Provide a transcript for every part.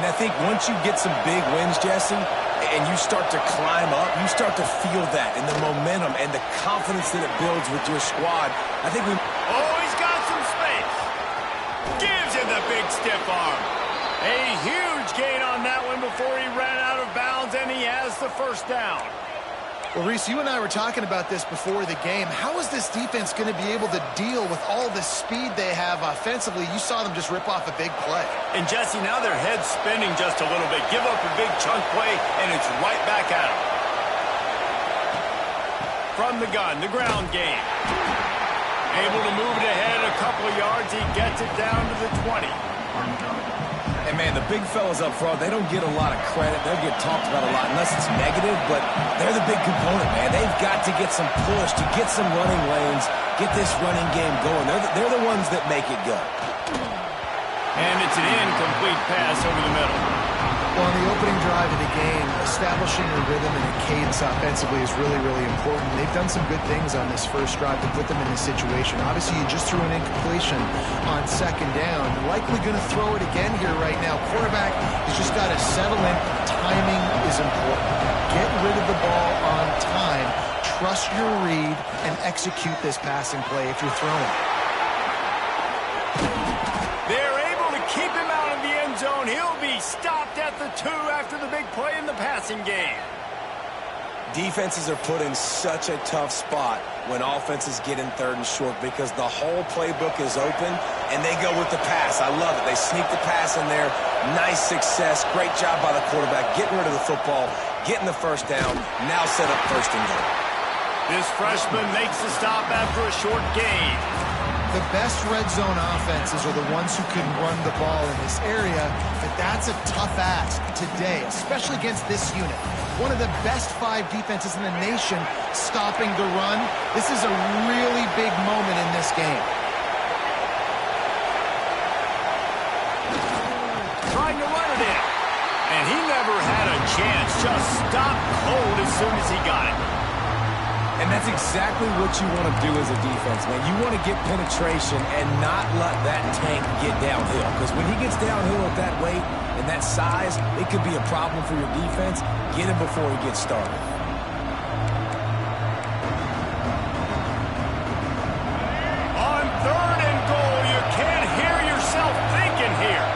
And I think once you get some big wins, Jesse, and you start to climb up, you start to feel that and the momentum and the confidence that it builds with your squad. I think we... Oh, he's got some space. Gives him the big stiff arm. A huge gain on that one before he ran out of bounds, and he has the first down. Well, Reese, you and I were talking about this before the game. How is this defense going to be able to deal with all the speed they have offensively? You saw them just rip off a big play. And, Jesse, now their head's spinning just a little bit. Give up a big chunk play, and it's right back at them. From the gun, the ground game. Able to move it ahead a couple of yards. He gets it down to the 20. And, man, the big fellas up front, they don't get a lot of credit. They'll get talked about a lot unless it's negative, but they're the big component, man. They've got to get some push, to get some running lanes, get this running game going. They're the ones that make it go. And it's an incomplete pass over the middle. Well, on the opening drive of the game, establishing a rhythm and a cadence offensively is really, really important. They've done some good things on this first drive to put them in this situation. Obviously, you just threw an incompletion on second down. Likely going to throw it again here right now. Quarterback has just got to settle in. Timing is important. Get rid of the ball on time. Trust your read and execute this passing play if you're throwing. They're able to keep him out of the end zone. He'll be stopped at the 2 after the big play in the passing game. Defenses are put in such a tough spot when offenses get in 3rd and short because the whole playbook is open and they go with the pass. I love it. They sneak the pass in there. Nice success. Great job by the quarterback getting rid of the football, getting the first down, now set up 1st and goal. This freshman makes the stop after a short gain. The best red zone offenses are the ones who can run the ball in this area, but that's a tough ask today, especially against this unit. One of the best 5 defenses in the nation stopping the run. This is a really big moment in this game. Trying to run it in. And he never had a chance. Just stopped cold as soon as he got it. And that's exactly what you want to do as a defense, man. You want to get penetration and not let that tank get downhill. Because when he gets downhill at that weight and that size, it could be a problem for your defense. Get him before he gets started. On 3rd and goal, you can't hear yourself thinking here.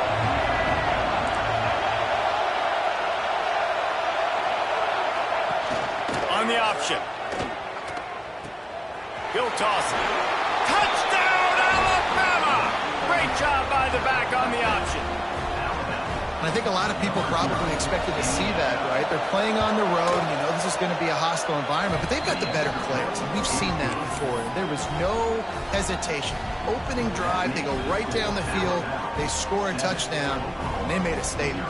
On the option. He'll toss it. Touchdown, Alabama! Great job by the back on the option. I think a lot of people probably expected to see that, right? They're playing on the road, and you know this is going to be a hostile environment, but they've got the better players, and we've seen that before. There was no hesitation. Opening drive, they go right down the field, they score a touchdown, and they made a statement.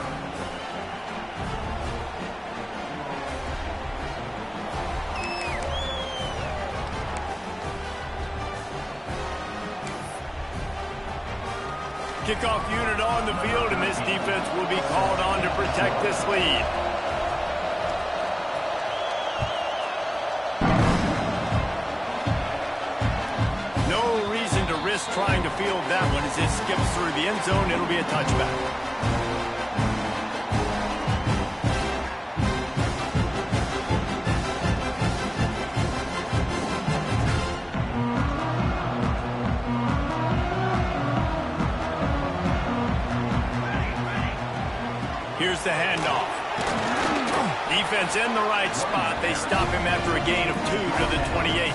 Kickoff unit on the field, and this defense will be called on to protect this lead. No reason to risk trying to field that one as it skips through the end zone. It'll be a touchback. Here's the handoff. Defense in the right spot. They stop him after a gain of 2 to the 28.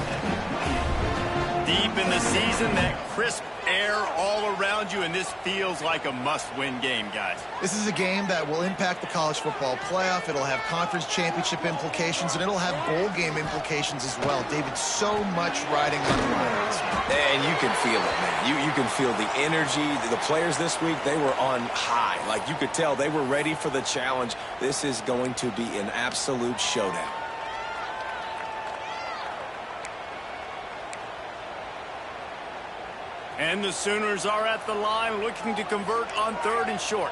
Deep in the season, that crisp air all around you, and this feels like a must-win game, guys. This is a game that will impact the college football playoff. It'll have conference championship implications, and it'll have bowl game implications as well. David, so much riding on the winners. And you can feel it, man. You can feel the energy. The players this week, they were on high. Like you could tell, they were ready for the challenge. This is going to be an absolute showdown. And the Sooners are at the line looking to convert on 3rd and short.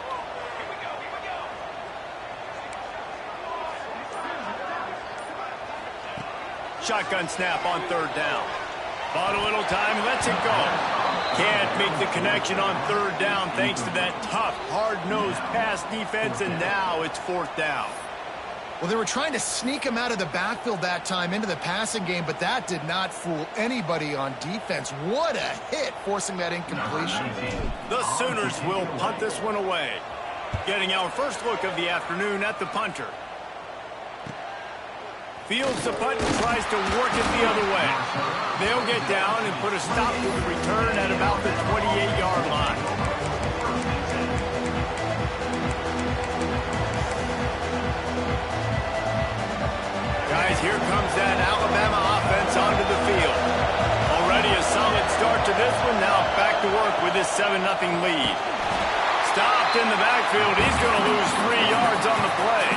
Shotgun snap on 3rd down. Bought a little time, lets it go. Can't make the connection on third down thanks to that tough, hard-nosed pass defense, and now it's fourth down. Well, they were trying to sneak him out of the backfield that time into the passing game, but that did not fool anybody on defense. What a hit, forcing that incompletion. The Sooners will punt this one away. Getting our first look of the afternoon at the punter. Fields the punt and tries to work it the other way. They'll get down and put a stop to the return at about the 28-yard line. Guys, here comes that Alabama offense onto the field. Already a solid start to this one. Now back to work with this 7-0 lead. Stopped in the backfield. He's going to lose 3 yards on the play.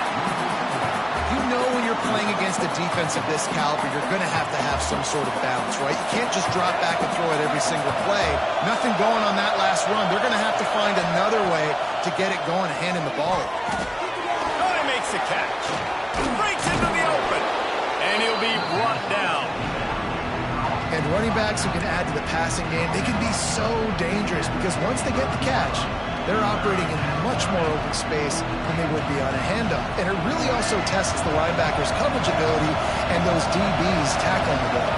You know when you're playing against a defense of this caliber, you're going to have some sort of balance, right? You can't just drop back and throw it every single play. Nothing going on that last run. They're going to have to find another way to get it going and hand him the ball. Oh, he makes the catch. Breaks into the open. And he'll be brought down. And running backs who can add to the passing game, they can be so dangerous because once they get the catch, they're operating in much more open space than they would be on a handoff. And it really also tests the linebackers' coverage ability and those DBs tackling the ball.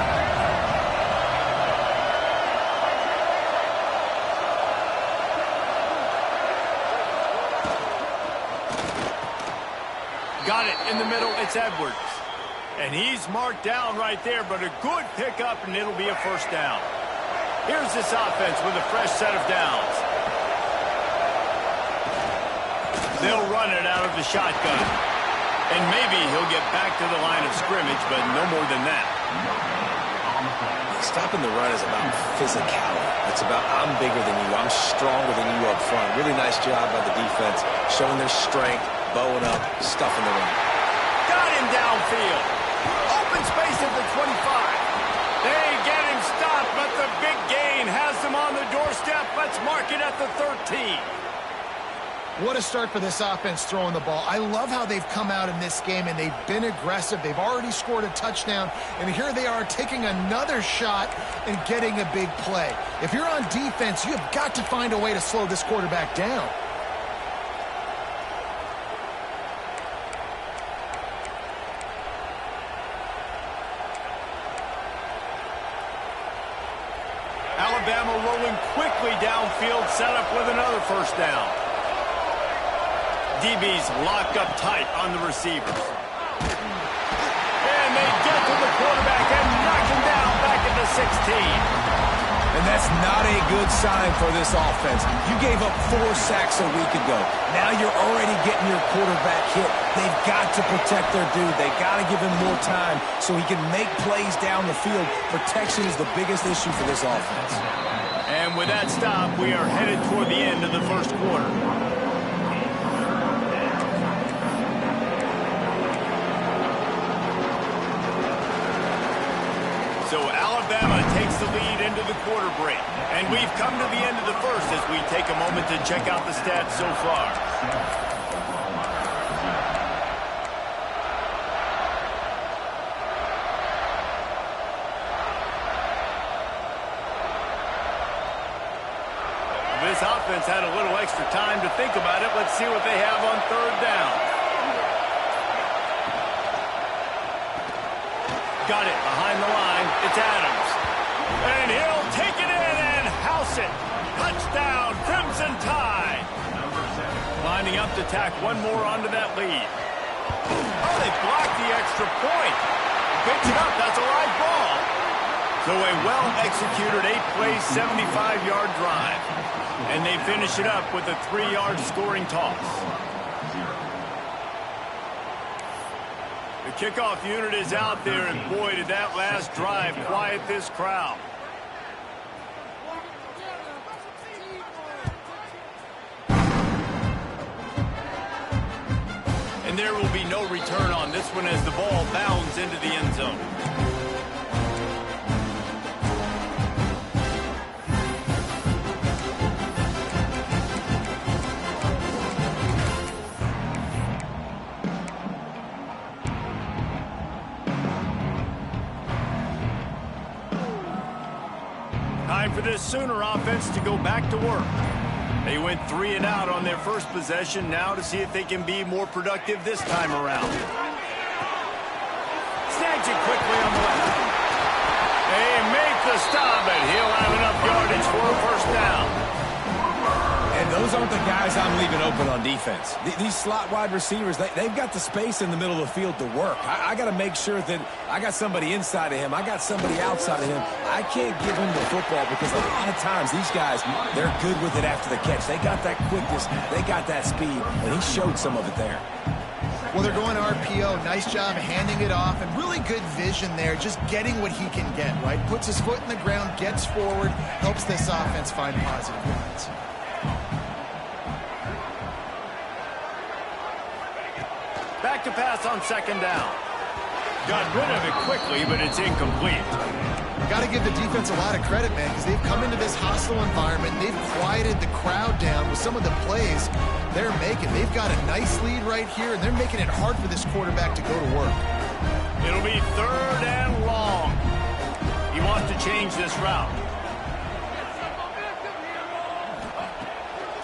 Got it in the middle. It's Edwards. And he's marked down right there, but a good pickup, and it'll be a first down. Here's this offense with a fresh set of downs. They'll run it out of the shotgun. And maybe he'll get back to the line of scrimmage, but no more than that. Stopping the run is about physicality. It's about I'm bigger than you, I'm stronger than you up front. Really nice job by the defense, showing their strength, bowing up, stuffing the run. Got him downfield. Open space at the 25. They get him stopped, but the big gain has them on the doorstep. Let's mark it at the 13. What a start for this offense throwing the ball. I love how they've come out in this game, and they've been aggressive. They've already scored a touchdown, and here they are taking another shot and getting a big play. If you're on defense, you have got to find a way to slow this quarterback down. Alabama rolling quickly downfield, set up with another first down. DBs locked up tight on the receivers. And they get to the quarterback and knock him down back at the 16. And that's not a good sign for this offense. You gave up 4 sacks a week ago. Now you're already getting your quarterback hit. They've got to protect their dude. They've got to give him more time so he can make plays down the field. Protection is the biggest issue for this offense. And with that stop, we are headed toward the end of the first quarter. So Alabama takes the lead into the quarter break. And we've come to the end of the first as we take a moment to check out the stats so far. This offense had a little extra time to think about it. Let's see what they have on third down. Got it behind the line. It's Adams. And he'll take it in and house it. Touchdown, Crimson Tide. Lining up to tack one more onto that lead. Oh, they blocked the extra point. Picks it up. That's a live ball. So a well-executed 8-play, 75-yard drive. And they finish it up with a 3-yard scoring toss. The kickoff unit is out there, and boy, did that last drive quiet this crowd. And there will be no return on this one as the ball bounds into the end zone. Time for this Sooner offense to go back to work. They went 3 and out on their first possession, now to see if they can be more productive this time around. Snags it quickly on the left. They make the stop, and he'll have enough yardage for a first down. And those aren't the guys I'm leaving open on defense. These slot wide receivers, they've got the space in the middle of the field to work. I got to make sure that I got somebody inside of him. I got somebody outside of him. I can't give him the football because a lot of times these guys, they're good with it after the catch. They got that quickness. They got that speed, and he showed some of it there. Well, they're going RPO. Nice job handing it off, and really good vision there, just getting what he can get, right? Puts his foot in the ground, gets forward, helps this offense find positive yards. Back to pass on second down. Got rid of it quickly, but it's incomplete. Got to give the defense a lot of credit, man, because they've come into this hostile environment. They've quieted the crowd down with some of the plays they're making. They've got a nice lead right here, and they're making it hard for this quarterback to go to work. It'll be 3rd and long. He wants to change this route.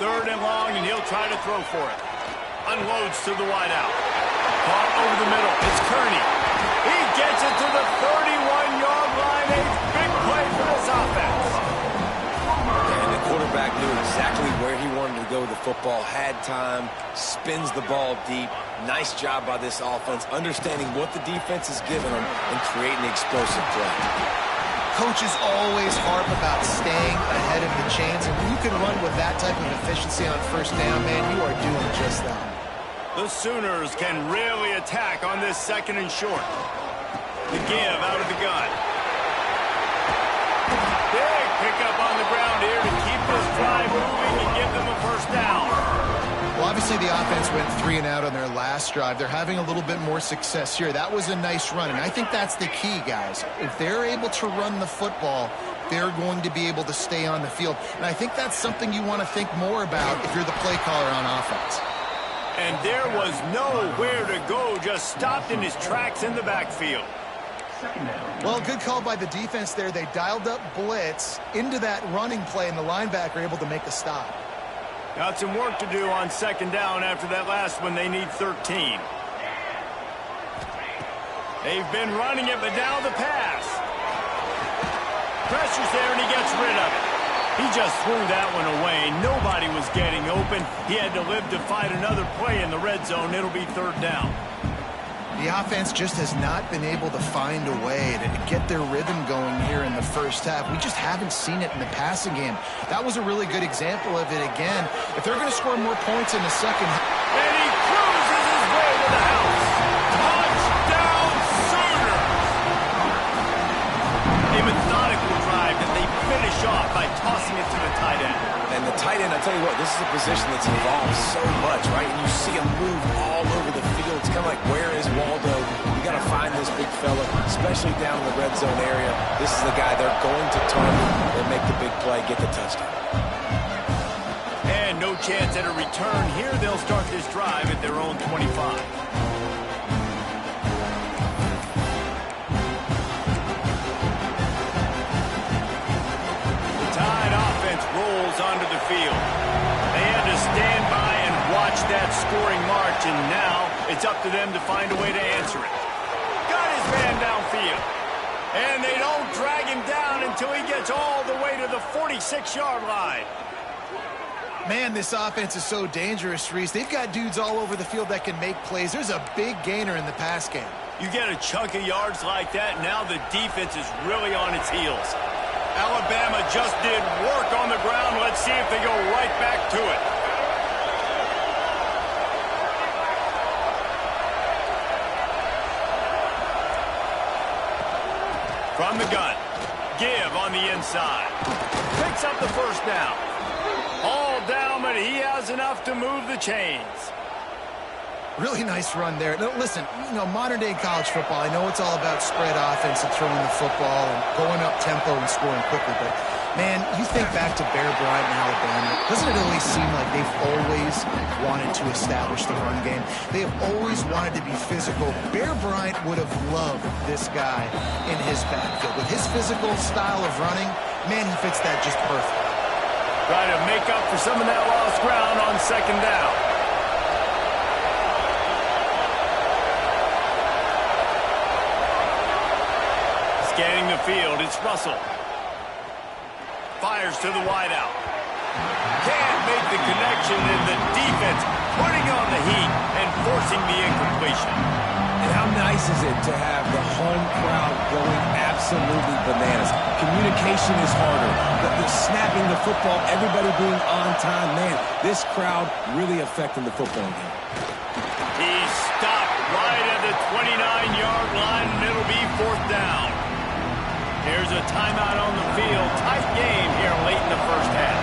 3rd and long, and he'll try to throw for it. Unloads to the wideout. Caught over the middle. It's Kearney. He gets it to the 31-yard line. A big play for this offense. And the quarterback knew exactly where he wanted to go with the football, had time, spins the ball deep. Nice job by this offense, understanding what the defense is giving them and creating explosive play. Coaches always harp about staying ahead of the chains, and when you can run with that type of efficiency on first down, man, you are doing just that. The Sooners can really attack on this 2nd and short. The give out of the gun. Big pickup on the ground here to keep this drive moving and give them a first down. Well, obviously the offense went 3 and out on their last drive. They're having a little bit more success here. That was a nice run, and I think that's the key, guys. If they're able to run the football, they're going to be able to stay on the field. And I think that's something you want to think more about if you're the play caller on offense. And there was nowhere to go, just stopped in his tracks in the backfield. Well, good call by the defense there. They dialed up blitz into that running play, and the linebacker able to make the stop. Got some work to do on 2nd down after that last one. They need 13. They've been running it, but now the pass. Pressure's there, and he gets rid of it. He just threw that one away. Nobody was getting open. He had to live to fight another play in the red zone. It'll be 3rd down. The offense just has not been able to find a way to get their rhythm going here in the first half. We just haven't seen it in the passing game. That was a really good example of it again. If they're going to score more points in the second half. And he cruises his way to the house. Touchdown, Sooners! A methodical drive that they finish off by tossing it to the tight end. And the tight end, I tell you what, this is a position that's evolved so much, right? And you see him move all over the field. It's kind of like, where is Waldo? You got to find this big fella, especially down in the red zone area. This is the guy they're going to target or make the big play, get the touchdown. And no chance at a return here. They'll start this drive at their own 25. Rolls onto the field. They had to stand by and watch that scoring march, and now it's up to them to find a way to answer it. Got his man downfield. And they don't drag him down until he gets all the way to the 46-yard line. Man, this offense is so dangerous, Reese. They've got dudes all over the field that can make plays. There's a big gainer in the pass game. You get a chunk of yards like that, now the defense is really on its heels. Alabama just did work on the ground. Let's see if they go right back to it. From the gun. Give on the inside. Picks up the first down. All down, but he has enough to move the chains. Really nice run there. Now, listen, modern-day college football, I know it's all about spread offense and throwing the football and going up tempo and scoring quickly, but, man, you think back to Bear Bryant in Alabama, doesn't it always seem like they've always wanted to establish the run game? They have always wanted to be physical. Bear Bryant would have loved this guy in his backfield. With his physical style of running, Man, he fits that just perfect. Try to make up for some of that lost ground on second down. Scanning the field, it's Russell. Fires to the wideout. Can't make the connection, and the defense putting on the heat and forcing the incompletion. And how nice is it to have the home crowd going absolutely bananas? Communication is harder. The snapping the football, everybody being on time. Man, this crowd really affecting the football game. He's stopped right at the 29-yard line, and it'll be fourth down. Here's a timeout on the field. Tight game here late in the first half.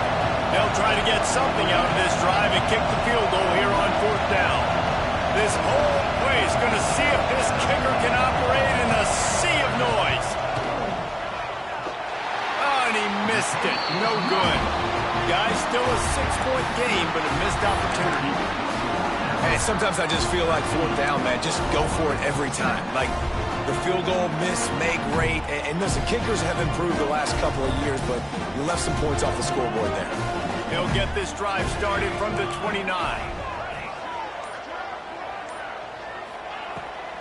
They'll try to get something out of this drive and kick the field goal here on fourth down. This whole place going to see if this kicker can operate in a sea of noise. Oh, and he missed it. No good. Guys, still a 6-point game, but a missed opportunity. Hey, sometimes I just feel like fourth down, man. Just go for it every time. Like, the field goal, miss, make, great. And listen, kickers have improved the last couple of years, but you left some points off the scoreboard there. He'll get this drive started from the 29.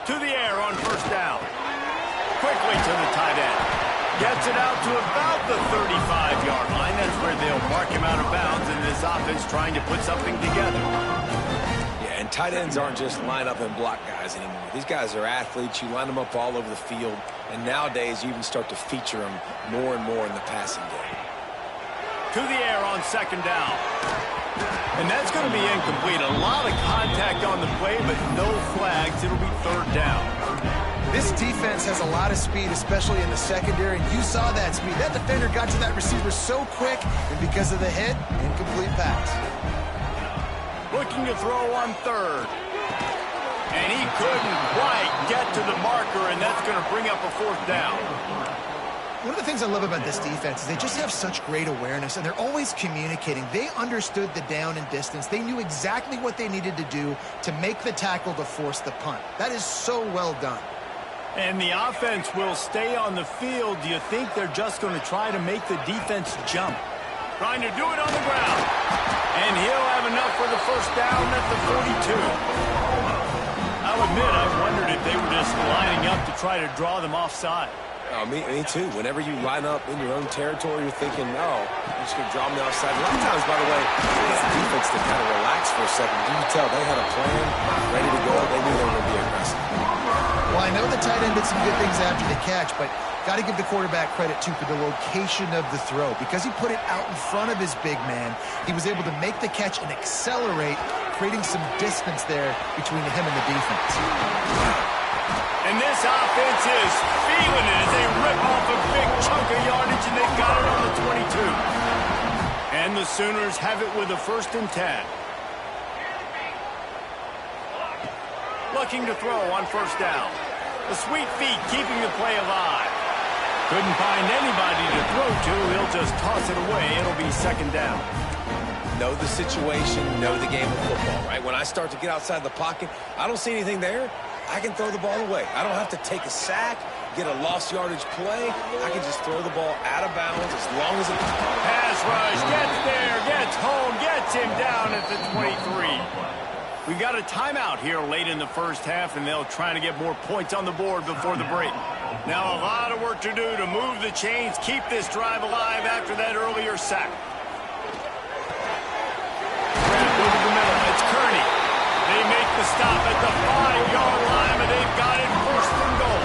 To the air on first down. Quickly to the tight end. Gets it out to about the 35-yard line. That's where they'll mark him out of bounds, and this offense trying to put something together. Yeah, and tight ends aren't just line up and block guys anymore. These guys are athletes. You line them up all over the field, and nowadays you even start to feature them more and more in the passing game. To the air on second down. And that's going to be incomplete. A lot of contact on the play, but no flags. It'll be third down. This defense has a lot of speed, especially in the secondary, and you saw that speed. That defender got to that receiver so quick, and because of the hit, incomplete pass. Looking to throw on third. And he couldn't quite get to the marker, and that's going to bring up a fourth down. One of the things I love about this defense is they just have such great awareness, and they're always communicating. They understood the down and distance. They knew exactly what they needed to do to make the tackle to force the punt. That is so well done. And the offense will stay on the field. Do you think they're just going to try to make the defense jump? Trying to do it on the ground. And he'll have enough for the first down at the 42. I'll admit, I wondered if they were just lining up to try to draw them offside. Oh, me too. Whenever you line up in your own territory, you're thinking, oh, you're just going to draw me offside. A lot of times, by the way, it's the defense that kind of relaxed for a second. You can tell they had a plan, ready to go. They knew they were going to be aggressive. Well, I know the tight end did some good things after the catch, but got to give the quarterback credit, too, for the location of the throw. Because he put it out in front of his big man, he was able to make the catch and accelerate, creating some distance there between him and the defense. And this offense is feeling it as they rip off a big chunk of yardage, and they've got it on the 22. And the Sooners have it with a 1st and 10. Looking to throw on first down. The sweet feet keeping the play alive. Couldn't find anybody to throw to. He'll just toss it away. It'll be second down. Know the situation, know the game of football, right? When I start to get outside the pocket, I don't see anything there. I can throw the ball away. I don't have to take a sack, get a lost yardage play. I can just throw the ball out of bounds as long as it... Pass rush, gets there, gets home, gets him down at the 23. We got a timeout here late in the first half, and they'll try to get more points on the board before the break. Now a lot of work to do to move the chains, keep this drive alive after that earlier sack. Over the middle, it's Kearney. They make the stop at the 5-yard line, and they've got it 1st and goal.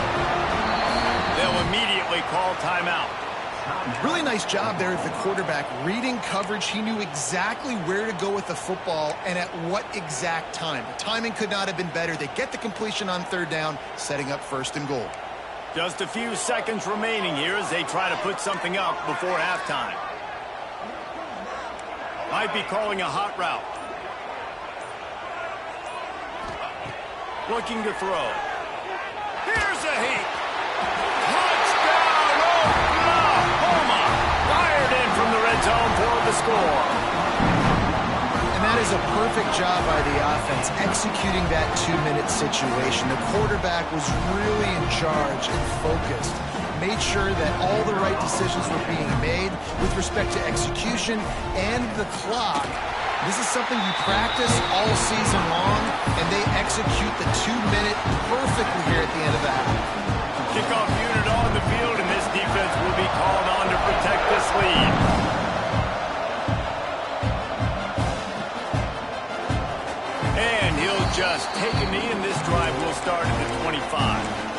They'll immediately call timeout. Really nice job there of the quarterback reading coverage. He knew exactly where to go with the football and at what exact time. The timing could not have been better. They get the completion on third down, setting up 1st and goal. Just a few seconds remaining here as they try to put something up before halftime. Might be calling a hot route. Looking to throw. Here's a heat. Touchdown, Oklahoma! Fired in from the red zone for the score. And that is a perfect job by the offense, executing that 2-minute situation. The quarterback was really in charge and focused, made sure that all the right decisions were being made with respect to execution and the clock. This is something you practice all season long, and they execute the 2-minute perfectly here at the end of the half. Kickoff unit on the field, and this defense will be called on to protect this lead. And he'll just take a knee, and this drive will start at the 25.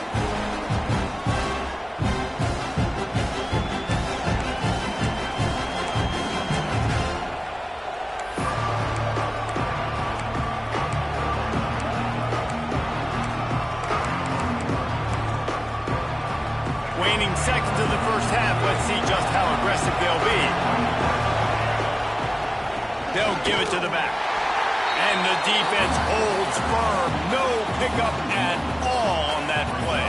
Waning seconds of the first half. Let's see just how aggressive they'll be. They'll give it to the back. And the defense holds firm. No pickup at all on that play.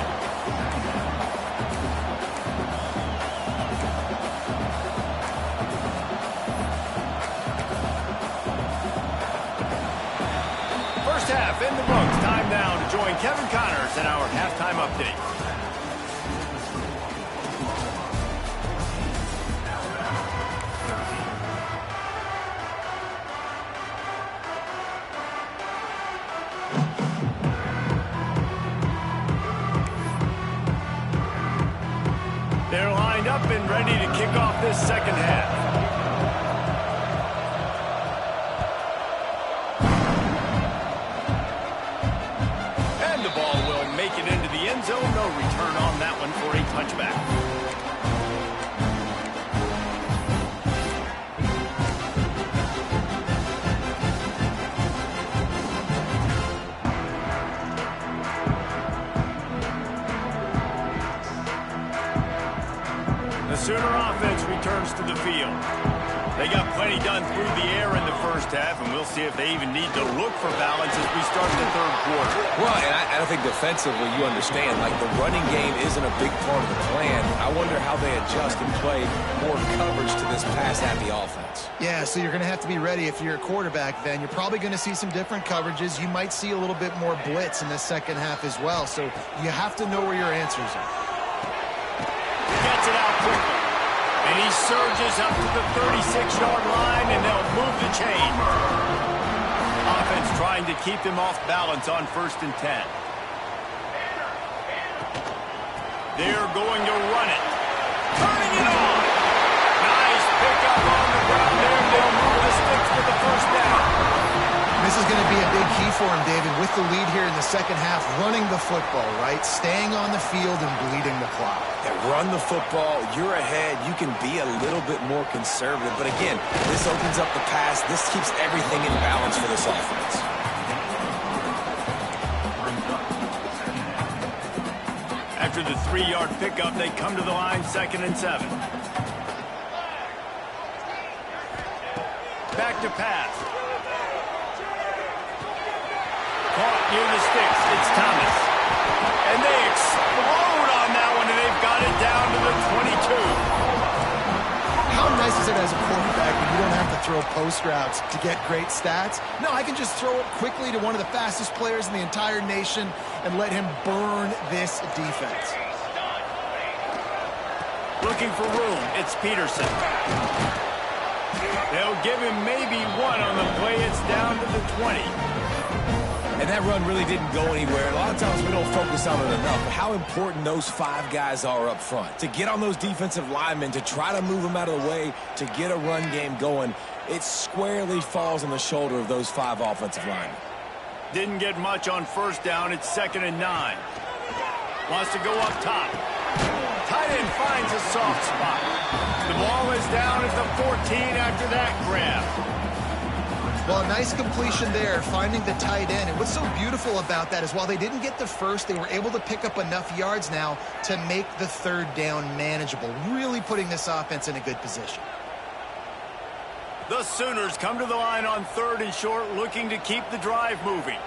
First half in the books. Time now to join Kevin Connors in our halftime update. They're lined up and ready to kick off this second half. And the ball will make it into the end zone. No return on that one for a touchback. The Sooner offense returns to the field. They got plenty done through the air in the first half, and we'll see if they even need to look for balance as we start the third quarter. Well, and I think defensively, you understand, like the running game isn't a big part of the plan. I wonder how they adjust and play more coverage to this pass-happy offense. Yeah, so you're going to have to be ready if you're a quarterback then. You're probably going to see some different coverages. You might see a little bit more blitz in the second half as well. So you have to know where your answers are. Gets it out quickly. And he surges up to the 36-yard line, and they'll move the chain. Offense trying to keep them off balance on 1st and 10. They're going to run it. Turning it on. Nice pickup on the ground there. They'll move the sticks with the first down. This is going to be a big key for him, David, with the lead here in the second half, running the football, right? Staying on the field and bleeding the clock. Yeah, run the football. You're ahead. You can be a little bit more conservative. But again, this opens up the pass. This keeps everything in balance for this offense. After the 3-yard pickup, they come to the line 2nd and 7. Back to pass. Caught near the sticks. It's Thomas. And they explode on that one, and they've got it down to the 22. How nice is it as a quarterback when you don't have to throw post routes to get great stats? No, I can just throw it quickly to one of the fastest players in the entire nation and let him burn this defense. Looking for room. It's Peterson. They'll give him maybe one on the play. It's down to the 20. And that run really didn't go anywhere. A lot of times we don't focus on it enough, but how important those 5 guys are up front. To get on those defensive linemen, to try to move them out of the way, to get a run game going, it squarely falls on the shoulder of those 5 offensive linemen. Didn't get much on 1st down. It's 2nd and 9. Wants to go up top. Tight end finds a soft spot. The ball is down at the 14 after that grab. Well, a nice completion there, finding the tight end. And what's so beautiful about that is while they didn't get the first, they were able to pick up enough yards now to make the 3rd down manageable, really putting this offense in a good position. The Sooners come to the line on 3rd and short, looking to keep the drive moving.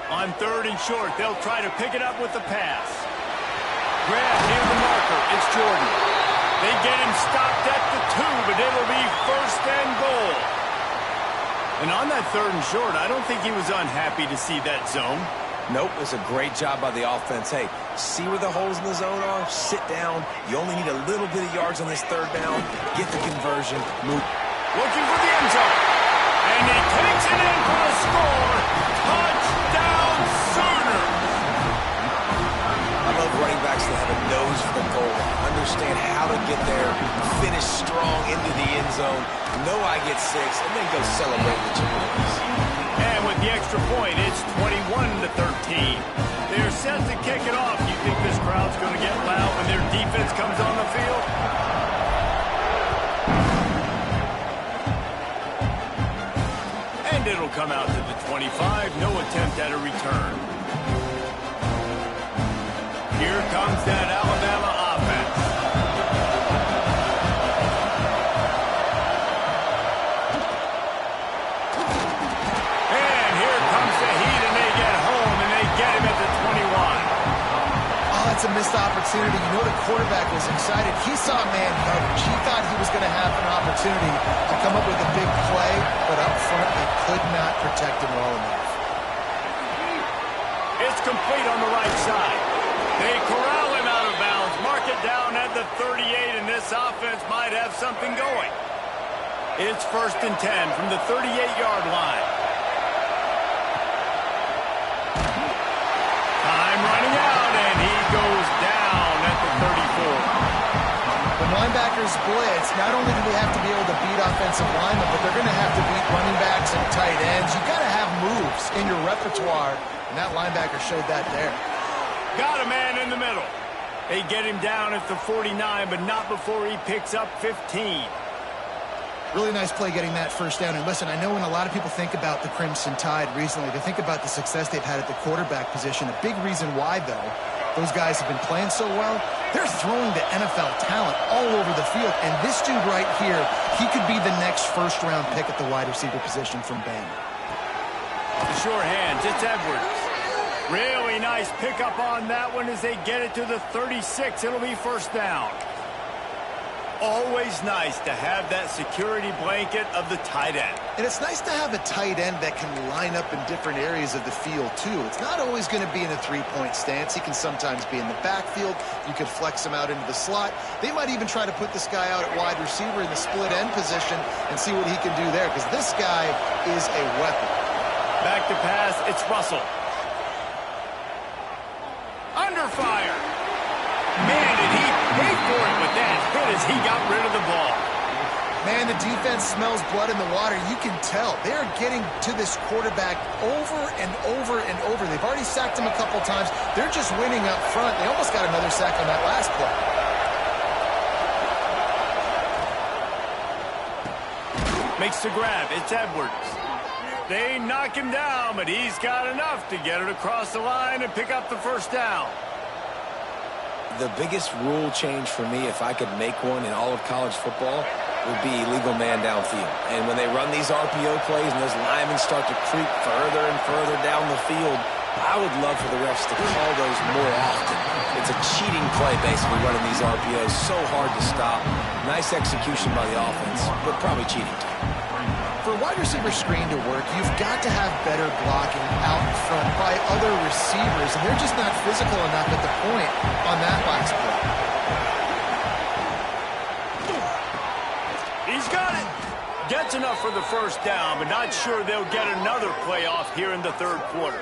On 3rd and short, they'll try to pick it up with the pass. Grab near the marker. It's Jordan. They get him stopped at the 2, but it'll be 1st and goal. And on that 3rd and short, I don't think he was unhappy to see that zone. Nope, it's a great job by the offense. Hey, see where the holes in the zone are? Sit down. You only need a little bit of yards on this 3rd down. Get the conversion. Move. Looking for the end zone. And he takes it in for the score. Touchdown Sooners. I love running backs that have a nose for the goal. Understand how to get there, finish strong into the end zone, know I get 6, and then go celebrate with your boys. And with the extra point, it's 21-13. They're set to kick it off. You think this crowd's going to get loud when their defense comes on the field? And it'll come out to the 25. No attempt at a return. Here comes that Alabama offense. And here comes the heat, and they get home, and they get him at the 21. Oh, that's a missed opportunity. You know the quarterback was excited. He saw man coverage. He thought he was going to have an opportunity to come up with a big play, but up front they could not protect him well enough. It's complete on the right side. They corral him out of bounds, mark it down at the 38, and this offense might have something going. It's 1st and 10 from the 38-yard line. Time running out, and he goes down at the 34. When linebackers blitz, not only do they have to be able to beat offensive linemen, but they're going to have to beat running backs and tight ends. You've got to have moves in your repertoire, and that linebacker showed that there. Got a man in the middle. They get him down at the 49, but not before he picks up 15. Really nice play getting that 1st down. And listen, I know when a lot of people think about the Crimson Tide recently, they think about the success they've had at the quarterback position. A big reason why, though, those guys have been playing so well, they're throwing the NFL talent all over the field. And this dude right here, he could be the next 1st-round pick at the wide receiver position from Bama. The sure hands, it's Edwards. Really nice pickup on that one as they get it to the 36. It'll be 1st down. Always nice to have that security blanket of the tight end. And it's nice to have a tight end that can line up in different areas of the field, too. It's not always going to be in a 3-point stance. He can sometimes be in the backfield. You could flex him out into the slot. They might even try to put this guy out at wide receiver in the split end position and see what he can do there, because this guy is a weapon. Back to pass, it's Russell. Under fire. Man, did he pay for it with that hit as he got rid of the ball. Man, the defense smells blood in the water. You can tell. They are getting to this quarterback over and over and over. They've already sacked him a couple times. They're just winning up front. They almost got another sack on that last play. Makes the grab. It's Edwards. They knock him down, but he's got enough to get it across the line and pick up the 1st down. The biggest rule change for me, if I could make one in all of college football, would be illegal man downfield. And when they run these RPO plays and those linemen start to creep further and further down the field, I would love for the refs to call those more often. It's a cheating play, basically, running these RPOs. So hard to stop. Nice execution by the offense, but probably cheating too. For a wide receiver screen to work, you've got to have better blocking out in front by other receivers, and they're just not physical enough at the point on that last play. He's got it. Gets enough for the 1st down, but not sure they'll get another play off here in the 3rd quarter.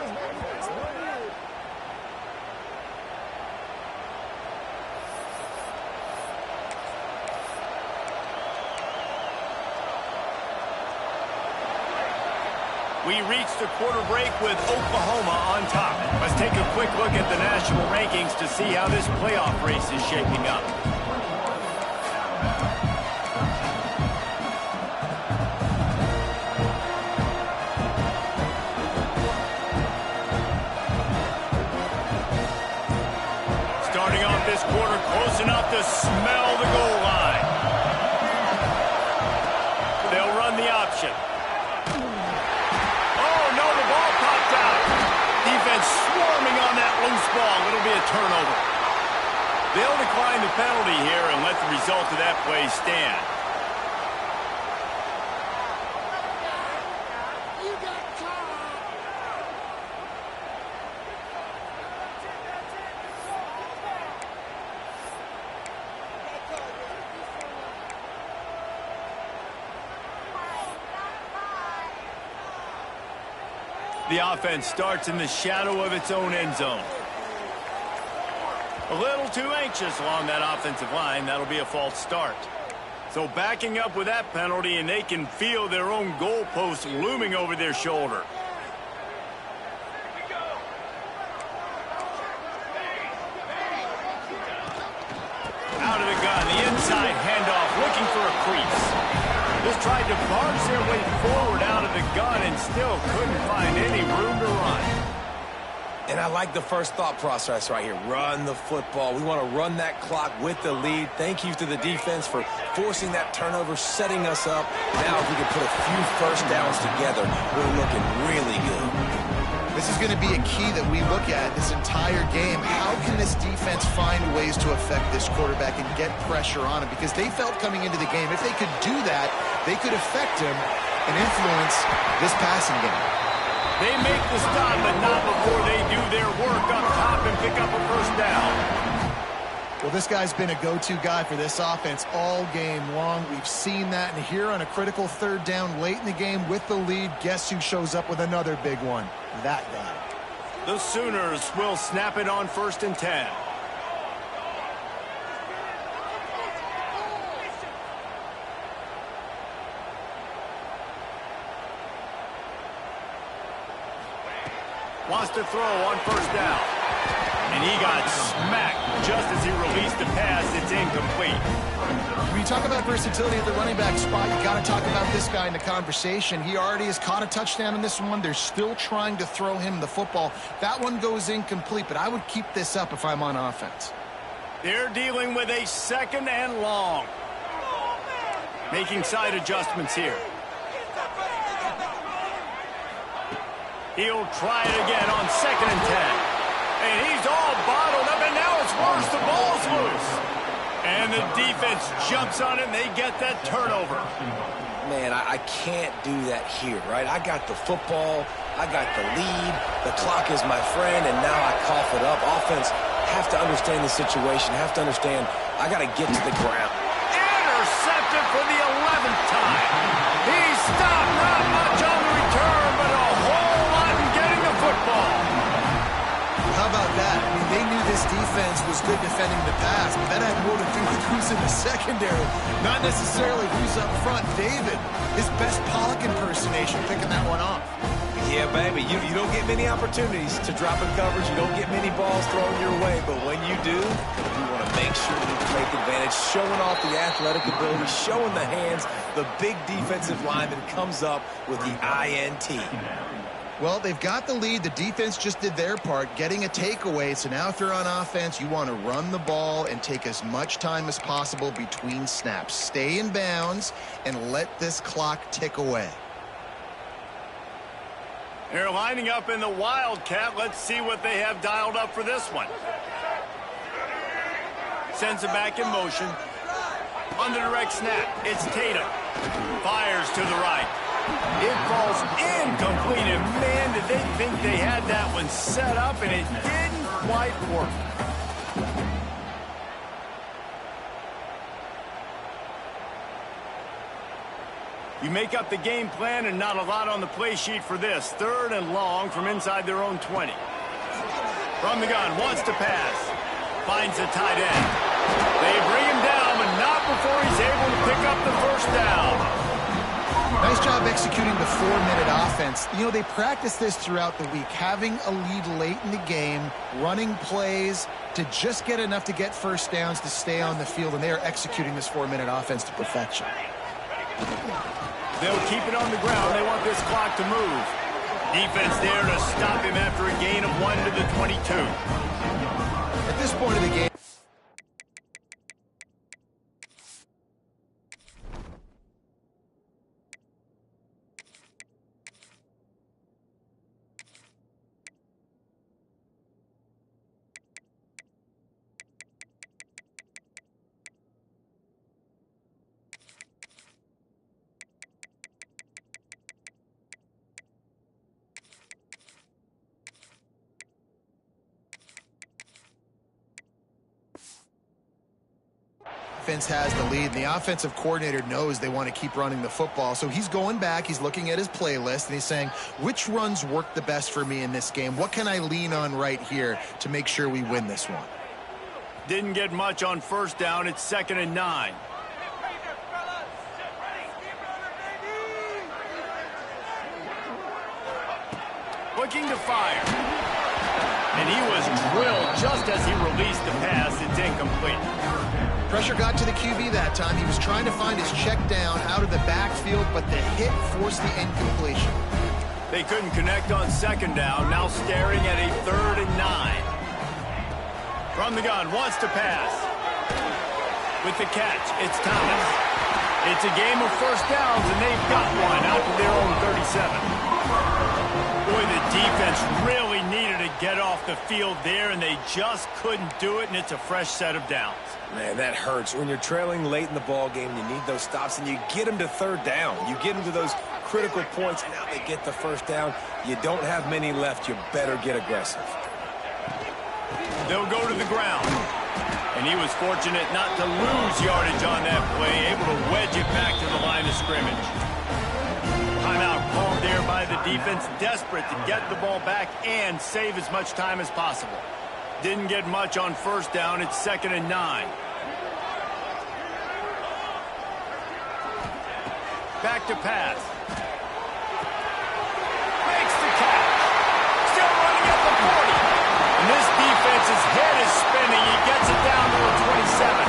We reach the quarter break with Oklahoma on top. Let's take a quick look at the national rankings to see how this playoff race is shaping up. Starting off this quarter close enough to smell the goal line. They'll run the option. Defense swarming on that loose ball. It'll be a turnover. They'll decline the penalty here and let the result of that play stand. The offense starts in the shadow of its own end zone. A little too anxious along that offensive line. That'll be a false start. So backing up with that penalty, and they can feel their own goalpost looming over their shoulder. Out of the gun, the inside handoff, looking for a crease. Just tried to barge their way forward out of the gun and still couldn't find any room to run. And I like the first thought process right here. Run the football. We want to run that clock with the lead. Thank you to the defense for forcing that turnover, setting us up. Now if we can put a few first downs together, we're looking really good. This is going to be a key that we look at this entire game. How can this defense find ways to affect this quarterback and get pressure on him? Because they felt coming into the game, if they could do that, they could affect him and influence this passing game. They make the stop, but not before they do their work up top and pick up a first down. Well, this guy's been a go-to guy for this offense all game long. We've seen that, and here on a critical third down late in the game with the lead, guess who shows up with another big one? That guy. The Sooners will snap it on 1st and 10. Wants to throw on 1st down. And he got smacked just as he released the pass. It's incomplete. When you talk about versatility at the running back spot, you got to talk about this guy in the conversation. He already has caught a touchdown in this one. They're still trying to throw him the football. That one goes incomplete, but I would keep this up if I'm on offense. They're dealing with a 2nd and long. Making side adjustments here. He'll try it again on 2nd and 10. And he's all bottled up, and now it's worse. The ball's loose. And the defense jumps on it, and they get that turnover. Man, I can't do that here, right? I got the football. I got the lead. The clock is my friend, and now I cough it up. Offense have to understand the situation, have to understand I got to get to the ground. Intercepted for the 11th time. He stopped, not much on the return, but a whole lot in getting the football. How about that? I mean, they knew this defense was good defending the pass, but that had more to do with who's in the secondary, not necessarily who's up front. David, his best Pollock impersonation, picking that one off. Yeah, baby, you don't get many opportunities to drop in coverage. You don't get many balls thrown your way, but when you do, you want to make sure that you take advantage, showing off the athletic ability, showing the hands. The big defensive lineman comes up with the INT. Well, they've got the lead. The defense just did their part, getting a takeaway. So now if you're on offense, you want to run the ball and take as much time as possible between snaps. Stay in bounds and let this clock tick away. They're lining up in the Wildcat. Let's see what they have dialed up for this one. Sends it back in motion. On the direct snap, it's Tatum. Fires to the right. It falls incomplete, and man, did they think they had that one set up, and it didn't quite work. You make up the game plan and not a lot on the play sheet for this. 3rd and long from inside their own 20. From the gun, wants to pass. Finds the tight end. They bring him down, but not before he's able to pick up the first down. Nice job executing the 4-minute offense. You know, they practice this throughout the week, having a lead late in the game, running plays to just get enough to get first downs to stay on the field, and they are executing this 4-minute offense to perfection. They'll keep it on the ground. They want this clock to move. Defense there to stop him after a gain of 1 to the 22. At this point of the game, offense has the lead, and the offensive coordinator knows they want to keep running the football. So he's going back, he's looking at his playlist, and he's saying, which runs work the best for me in this game? What can I lean on right here to make sure we win this one? Didn't get much on first down. It's 2nd and 9. Looking to fire. And he was drilled just as he released the pass. It's incomplete. Pressure got to the QB that time. He was trying to find his check down out of the backfield, but the hit forced the incompletion. They couldn't connect on 2nd down. Now staring at a 3rd and 9. From the gun, wants to pass. With the catch, it's Thomas. It's a game of first downs, and they've got one out to their own 37. Boy, the defense really needed to get off the field there, and they just couldn't do it, and it's a fresh set of downs. Man, that hurts. When you're trailing late in the ball game, you need those stops, and you get them to 3rd down. You get them to those critical points, and now they get the first down. You don't have many left. You better get aggressive. They'll go to the ground. And he was fortunate not to lose yardage on that play, able to wedge it back to the line of scrimmage. Timeout called there by the defense, desperate to get the ball back and save as much time as possible. Didn't get much on first down. It's 2nd and 9. Back to pass. Makes the catch. Still running at the 40. And this defense's head is spinning. He gets it down to a 27.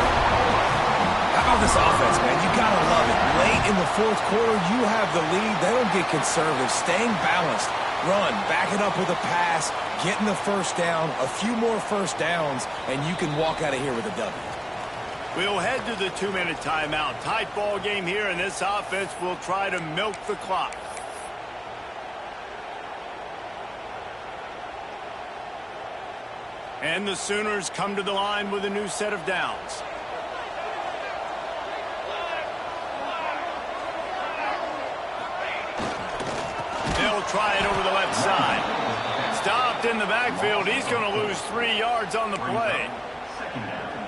How about this offense, man? You got to love it. Late in the 4th quarter, you have the lead. They don't get conservative. Staying balanced. Run, back it up with a pass, getting the first down, a few more first downs, and you can walk out of here with a W. We'll head to the 2-minute timeout. Tight ball game here, and this offense will try to milk the clock. And the Sooners come to the line with a new set of downs. They'll try it over the left side. Stopped in the backfield. He's going to lose 3 yards on the play.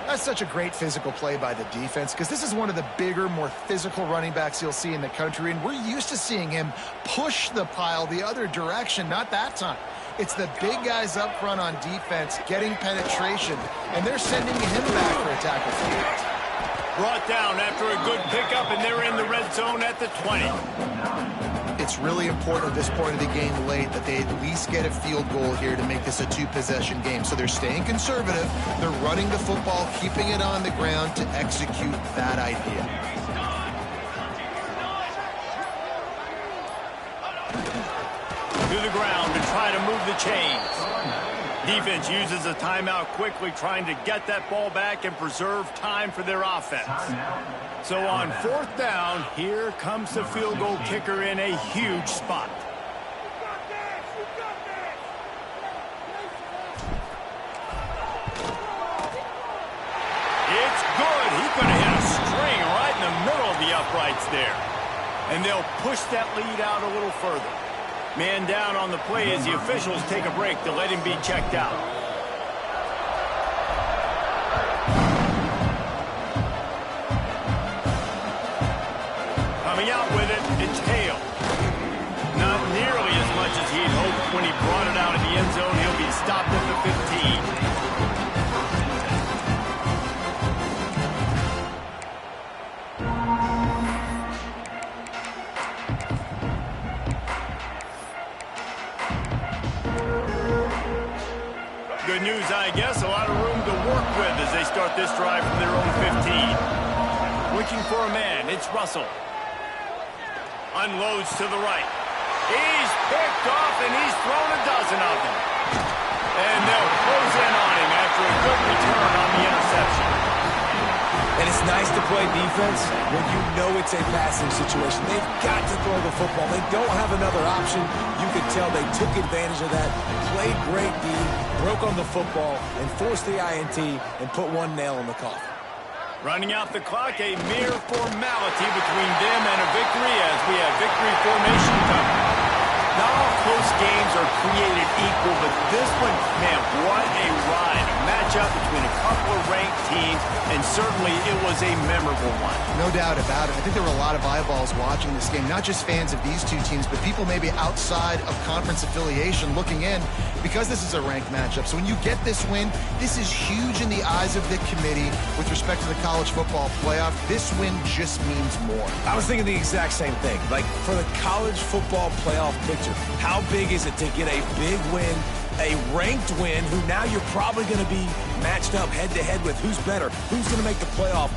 That's such a great physical play by the defense, because this is one of the bigger, more physical running backs you'll see in the country, and we're used to seeing him push the pile the other direction. Not that time. It's the big guys up front on defense getting penetration, and they're sending him back for a tackle for loss. Brought down after a good pickup, and they're in the red zone at the 20. It's really important at this point of the game late that they at least get a field goal here to make this a 2-possession game. So they're staying conservative. They're running the football, keeping it on the ground to execute that idea. To the ground to try to move the chains. Defense uses a timeout quickly, trying to get that ball back and preserve time for their offense. So on 4th down, here comes the field goal kicker in a huge spot. It's good. He could have hit a string right in the middle of the uprights there. And they'll push that lead out a little further. Man down on the play as the officials take a break to let him be checked out. Coming out with it, it's Hale. Not nearly as much as he'd hoped when he brought it out of the end zone. He'll be stopped at the 15. Good news, I guess. A lot of room to work with as they start this drive from their own 15. Looking for a man. It's Russell. Unloads to the right. He's picked off, and he's thrown a dozen of them. And they'll close in on him after a good return on the interception. And it's nice to play defense when you know it's a passing situation. They've got to throw the football. They don't have another option. You could tell they took advantage of that, played great D, broke on the football, and forced the INT and put one nail in the coffin. Running out the clock, a mere formality between them and a victory as we have victory formation coming. Not all close games are created equal, but this one, man, what a ride. Imagine matchup between a couple of ranked teams, and certainly it was a memorable one. No doubt about it. I think there were a lot of eyeballs watching this game, not just fans of these two teams, but people maybe outside of conference affiliation looking in because this is a ranked matchup. So when you get this win, this is huge in the eyes of the committee with respect to the college football playoff. This win just means more. I was thinking the exact same thing. Like, for the college football playoff picture, how big is it to get a big win, a ranked win, who now you're probably going to be matched up head-to-head with who's better, who's going to make the playoff.